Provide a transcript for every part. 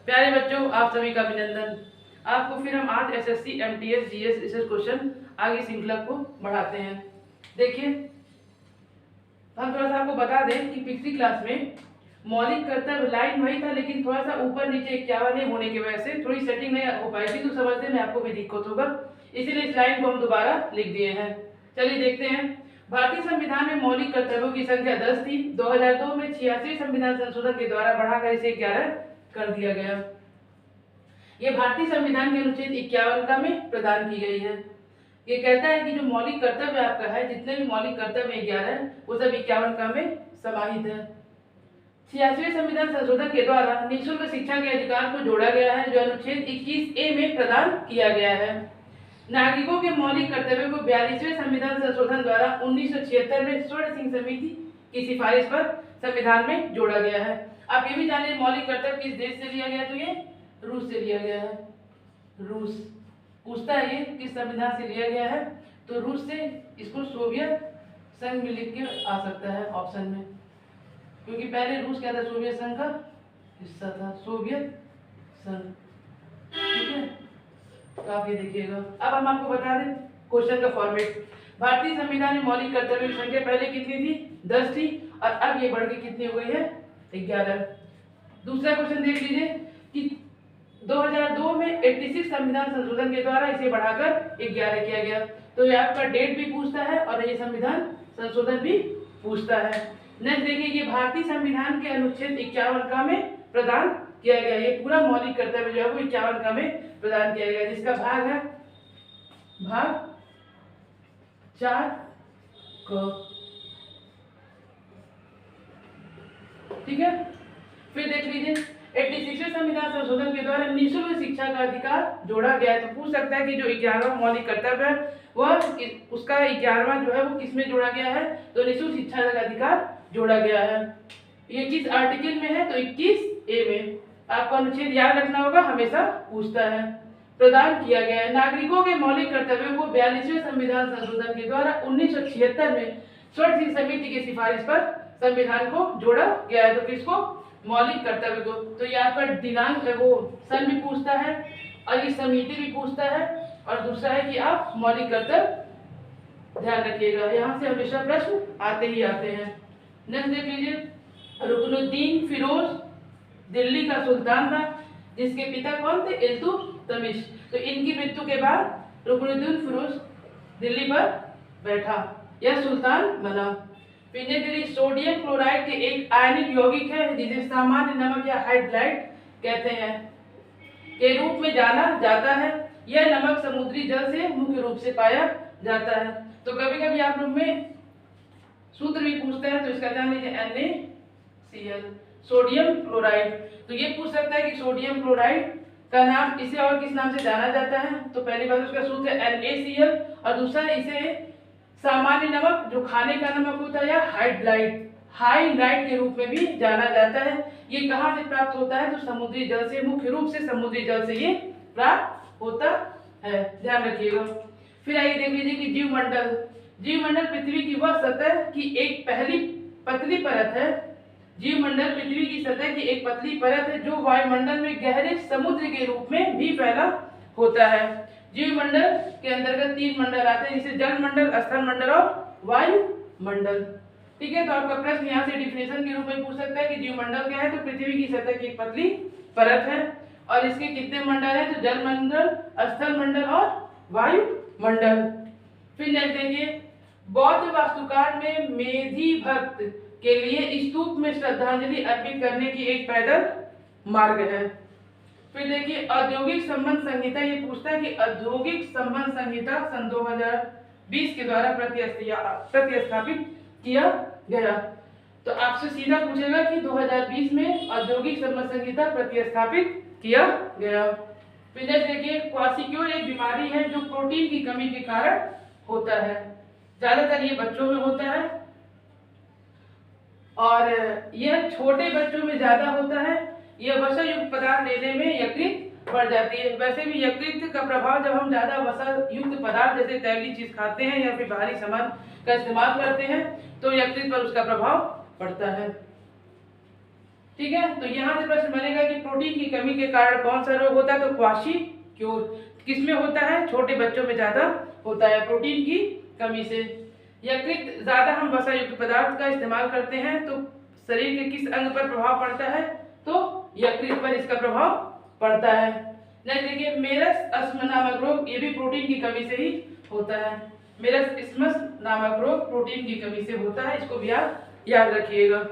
प्यारे बच्चों, आप सभी का अभिनंदन। आपको फिर हम आज SSC MTS GS research question आगे श्रृंखला को बढ़ाते हैं। देखिए, हम थोड़ा सा आपको बता दें कि पिछली क्लास में मौलिक कर्तव्य लाइन वही था, लेकिन थोड़ा सा ऊपर नीचे 51 होने की वजह से थोड़ी सेटिंग नहीं हो पाई थी, तो समझने में आपको भी दिक्कत होगा, इसीलिए इस लाइन को हम दोबारा लिख दिए हैं। चलिए देखते हैं। भारतीय संविधान में मौलिक कर्तव्यों की संख्या 10 थी। 2002 में 86 संविधान संशोधन के द्वारा बढ़ाकर इसे 11 कर दिया गया। ये भारतीय संविधान के अनुच्छेद 51 का में प्रदान की गई है। ये कहता है कि जो मौलिक कर्तव्य आपका है, जितने भी मौलिक कर्तव्य 11 है, वो सब 51 का में समाहित है। 86वें संविधान संशोधन के द्वारा निःशुल्क शिक्षा के अधिकार को जोड़ा गया है, जो अनुच्छेद 21A में प्रदान किया गया है। नागरिकों के मौलिक कर्तव्यों को 42वें संविधान संशोधन द्वारा 1976 में स्वर्ण सिंह समिति की सिफारिश पर संविधान में जोड़ा गया है। आप ये भी जानिए, मौलिक कर्तव्य किस देश से लिया गया, तो ये रूस से लिया गया है। रूस पूछता है ये किस संविधान से लिया गया है, तो रूस से। इसको सोवियत संघ में लिख के आ सकता है ऑप्शन में, क्योंकि पहले रूस क्या था, सोवियत संघ का हिस्सा था, सोवियत संघ। ठीक है, तो आप ये देखिएगा। अब हम आपको बता दें क्वेश्चन का फॉर्मेट। भारतीय संविधान में मौलिक कर्तव्य की संख्या पहले कितनी थी, 10 थी, और अब ये बढ़ के कितनी हो गई है, 11। दूसरा क्वेश्चन देख लीजिए कि 2002 में 86 संविधान संशोधन के द्वारा इसे बढ़ाकर 11 किया गया। तो ये आपका डेट भी पूछता है और ये संविधान संशोधन भी पूछता है। नेक्स्ट देखिए, ये भारतीय संविधान के अनुच्छेद 51 का में प्रदान किया गया। ये पूरा मौलिक कर्तव्य जो है वो 51 का में प्रदान किया गया, जिसका भाग है भाग 4 क। ठीक है, फिर देख लीजिए 86वें संविधान संशोधन के द्वारा निःशुल्क शिक्षा का अधिकार जोड़ा गया है। तो पूछ सकता है कि जो 11वां मौलिक कर्तव्य है वह उसका 11वां जो है वो किस में जोड़ा गया है, तो निःशुल्क शिक्षा का अधिकार जोड़ा गया है। ये किस आर्टिकल में है, तो 21A में। आपको अनुच्छेद याद रखना होगा, हमेशा पूछता है। प्रदान किया गया है। नागरिकों के मौलिक कर्तव्यों को 42वें संविधान संशोधन के द्वारा 1976 में स्वर्ण सिंह समिति की सिफारिश पर संविधान को जोड़ा गया है। तो किसको, मौलिक कर्तव्य को। तो यहाँ पर दिनांक है वो सन भी पूछता है, और ये समिति भी पूछता है, और दूसरा है कि आप मौलिक कर्तव्य ध्यान रखिएगा। यहाँ से हमेशा प्रश्न आते ही आते हैं। नेक्स्ट देख लीजिए, रुकनुद्दीन फिरोज दिल्ली का सुल्तान था, जिसके पिता कौन थे, इल्तुतमिश। तो इनकी मृत्यु के बाद रुकनुद्दीन फिरोज दिल्ली पर बैठा, यह सुल्तान बना। फिर सोडियम क्लोराइड के एक आयनिक यौगिक है, जिसे सामान्य नमक या हाइड्राइड कहते हैं के रूप में जाना जाता है। यह नमक समुद्री जल से मुख्य रूप से पाया जाता है। तो कभी कभी आप लोग में सूत्र भी पूछते हैं, तो इसका जान लीजिए NaCl, सोडियम क्लोराइड। तो ये पूछ सकता है कि सोडियम क्लोराइड का नाम इसे और किस नाम से जाना जाता है। तो पहली बात उसका सूत्र है NaCl, और दूसरा इसे सामान्य नमक जो खाने का नमक होता है या हाइड्राइड के रूप में भी जाना जाता है। ये कहाँ से प्राप्त होता है, तो समुद्री जल से, मुख्य रूप से समुद्री जल से ये प्राप्त होता है, ध्यान रखिएगा। फिर आइए देख लीजिए कि जीवमंडल पृथ्वी की वह सतह की एक पहली पतली परत है। जीवमंडल पृथ्वी की सतह की एक पतली परत है, जो वायुमंडल में गहरे समुद्र के रूप में भी फैला होता है। जीवमंडल के अंतर्गत 3 मंडल आते हैं, जैसे जल मंडल, स्थल मंडल और वायुमंडल। ठीक है, तो आपका प्रश्न यहाँ से डिफिनेशन के रूप में पूछ सकता है कि जीवमंडल क्या है, तो पृथ्वी की सतह की एक पतली परत है, और इसके कितने मंडल हैं, तो जल मंडल, स्थल मंडल और वायुमंडल। फिर नेक्स्ट देखिए, बौद्ध वास्तुकार में मेधी भक्त के लिए स्तूप में श्रद्धांजलि अर्पित करने की एक पैदल मार्ग है। फिर देखिए, औद्योगिक संबंध संहिता, ये पूछता है कि औद्योगिक संबंध संहिता सन 2020 के द्वारा प्रतिस्थापित किया गया। तो आपसे सीधा पूछेगा कि 2020 में औद्योगिक संबंध संहिता प्रतिस्थापित किया गया। फिर देखिए, क्वासिक्योर एक बीमारी है जो प्रोटीन की कमी के कारण होता है। ज्यादातर ये बच्चों में होता है, और यह छोटे बच्चों में ज्यादा होता है। यह वसा युक्त पदार्थ लेने में यकृत बढ़ जाती है। वैसे भी यकृत का प्रभाव, जब हम ज्यादा वसा युक्त पदार्थ जैसे तैलीय चीज खाते हैं या फिर भारी सामान का इस्तेमाल करते हैं, तो यकृत पर उसका प्रभाव पड़ता है। ठीक है। तो यहाँ से प्रश्न बनेगा कि प्रोटीन की कमी के कारण कौन सा रोग होता है, तो क्वाशीक्योर। किसमें होता है, छोटे बच्चों में ज्यादा होता है प्रोटीन की कमी से। यकृत, ज्यादा हम वसा युक्त पदार्थ का इस्तेमाल करते हैं तो शरीर के किस अंग पर प्रभाव पड़ता है, तो यकृत पर इसका प्रभाव पड़ता है। नेक्स्ट देखिए, मेरस अस्थमा नामक रोग, ये भी प्रोटीन की कमी से ही होता है। मेरस इस्मस नामक रोग प्रोटीन की कमी से होता है, इसको भी आप याद रखिएगा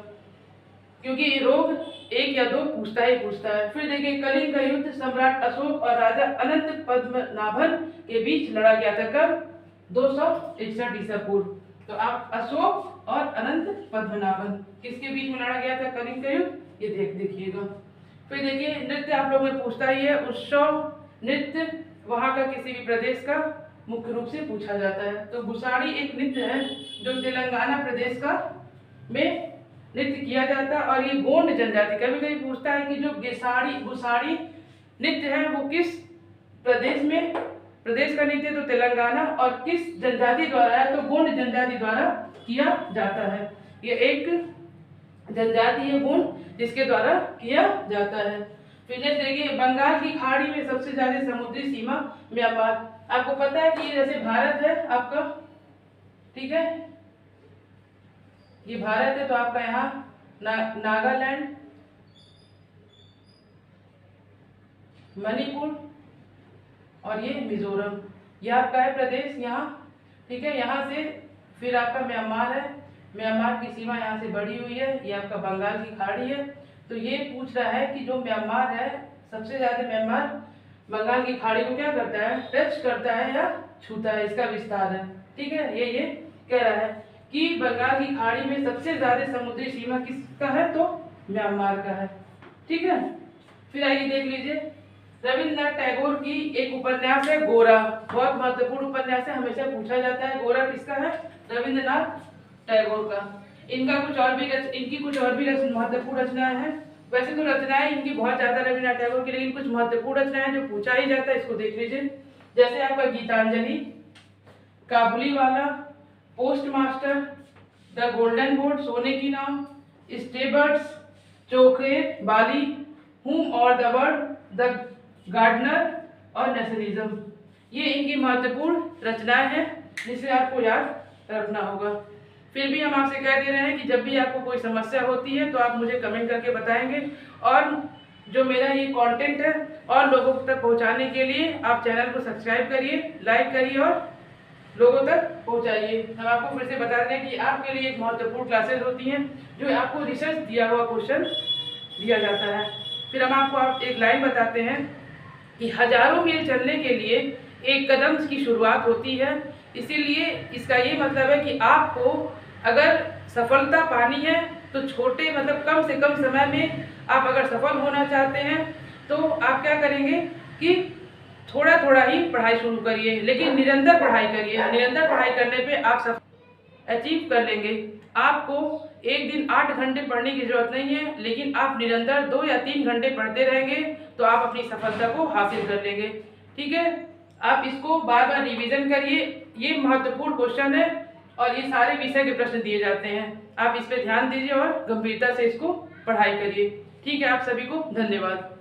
क्योंकि ये रोग एक या दो पूछता है। फिर देखिए, कलिंग का युद्ध सम्राट अशोक और राजा अनंत पद्मनाभन के बीच लड़ा गया था कब, 261 ईसा पूर्व। तो आप अशोक और अनंत पद्मनाभन किसके बीच में लड़ा गया था कलिंग का युद्ध, ये देखिएगा। फिर देखिए, नृत्य आप लोगों में पूछता ही है, उत्सव नृत्य वहां का किसी भी प्रदेश का मुख्य रूप से पूछा जाता है। तो गुसाड़ी एक नृत्य है जो तेलंगाना प्रदेश का में नृत्य किया जाता है और ये गोंड जनजाति, कभी कभी पूछता है कि जो गुसाड़ी नृत्य है वो किस प्रदेश का नृत्य, तो तेलंगाना, और किस जनजाति द्वारा है, तो गोंड जनजाति द्वारा किया जाता है। ये एक जनजाति है गोंड जिसके द्वारा किया जाता है। फिर नेक्स्ट देखिए, बंगाल की खाड़ी में सबसे ज्यादा समुद्री सीमा म्यांमार। आपको पता है कि जैसे भारत है आपका, ठीक है, ये भारत है तो आपका यहाँ नागालैंड, मणिपुर और ये मिजोरम, ये आपका है प्रदेश यहाँ, ठीक है। यहाँ से फिर आपका म्यांमार है, म्यांमार की सीमा यहाँ से बढ़ी हुई है, ये आपका बंगाल की खाड़ी है। तो ये पूछ रहा है कि जो म्यांमार है, सबसे ज्यादा म्यांमार बंगाल की खाड़ी को क्या करता है, टच करता है या छूता है, इसका विस्तार है, ठीक है। ये कह रहा है कि बंगाल की खाड़ी में सबसे ज्यादा समुद्री सीमा किसका है, तो म्यांमार का है, ठीक है। फिर आइए देख लीजिए, रविंद्रनाथ टैगोर की एक उपन्यास है गोरा, बहुत महत्वपूर्ण उपन्यास है, हमेशा पूछा जाता है। गोरा किसका है, रविंद्रनाथ टैगोर का। इनकी कुछ और भी महत्वपूर्ण रचनाएं हैं। वैसे तो रचनाएं इनकी बहुत ज्यादा रविंद्रनाथ टैगोर की, लेकिन कुछ महत्वपूर्ण रचनाएं जो पूछा ही जाता है, इसको देख लीजिए। जैसे आपका Gitanjali, Kabuliwala, postmaster, the golden boat, सोने की नाव, स्टेबर्ड्स, चोखे बाली, हुम और द वर्ड, द गार्डनर और नेशनलिज्म, ये इनकी महत्वपूर्ण रचनाएं हैं जिसे आपको याद रखना होगा। फिर भी हम आपसे कह दे रहे हैं कि जब भी आपको कोई समस्या होती है तो आप मुझे कमेंट करके बताएंगे, और जो मेरा ये कंटेंट है और लोगों तक पहुंचाने के लिए आप चैनल को सब्सक्राइब करिए, लाइक करिए और लोगों तक पहुंचाइए। हम आपको फिर से बता रहे हैं कि आपके लिए एक महत्वपूर्ण क्लासेस होती हैं जो आपको रिसर्च दिया हुआ क्वेश्चन दिया जाता है। फिर हम आपको एक लाइन बताते हैं कि हजारों मील चलने के लिए एक कदम की शुरुआत होती है, इसीलिए इसका ये मतलब है कि आपको अगर सफलता पानी है तो छोटे मतलब कम से कम समय में आप अगर सफल होना चाहते हैं तो आप क्या करेंगे कि थोड़ा थोड़ा ही पढ़ाई शुरू करिए, लेकिन निरंतर पढ़ाई करिए। निरंतर पढ़ाई करने पे आप सफल अचीव कर लेंगे। आपको एक दिन 8 घंटे पढ़ने की जरूरत नहीं है, लेकिन आप निरंतर 2 या 3 घंटे पढ़ते रहेंगे तो आप अपनी सफलता को हासिल कर लेंगे, ठीक है। आप इसको बार बार रिवीजन करिए, ये महत्वपूर्ण क्वेश्चन है और ये सारे विषय के प्रश्न दिए जाते हैं। आप इस पे ध्यान दीजिए और गंभीरता से इसको पढ़ाई करिए, ठीक है। आप सभी को धन्यवाद।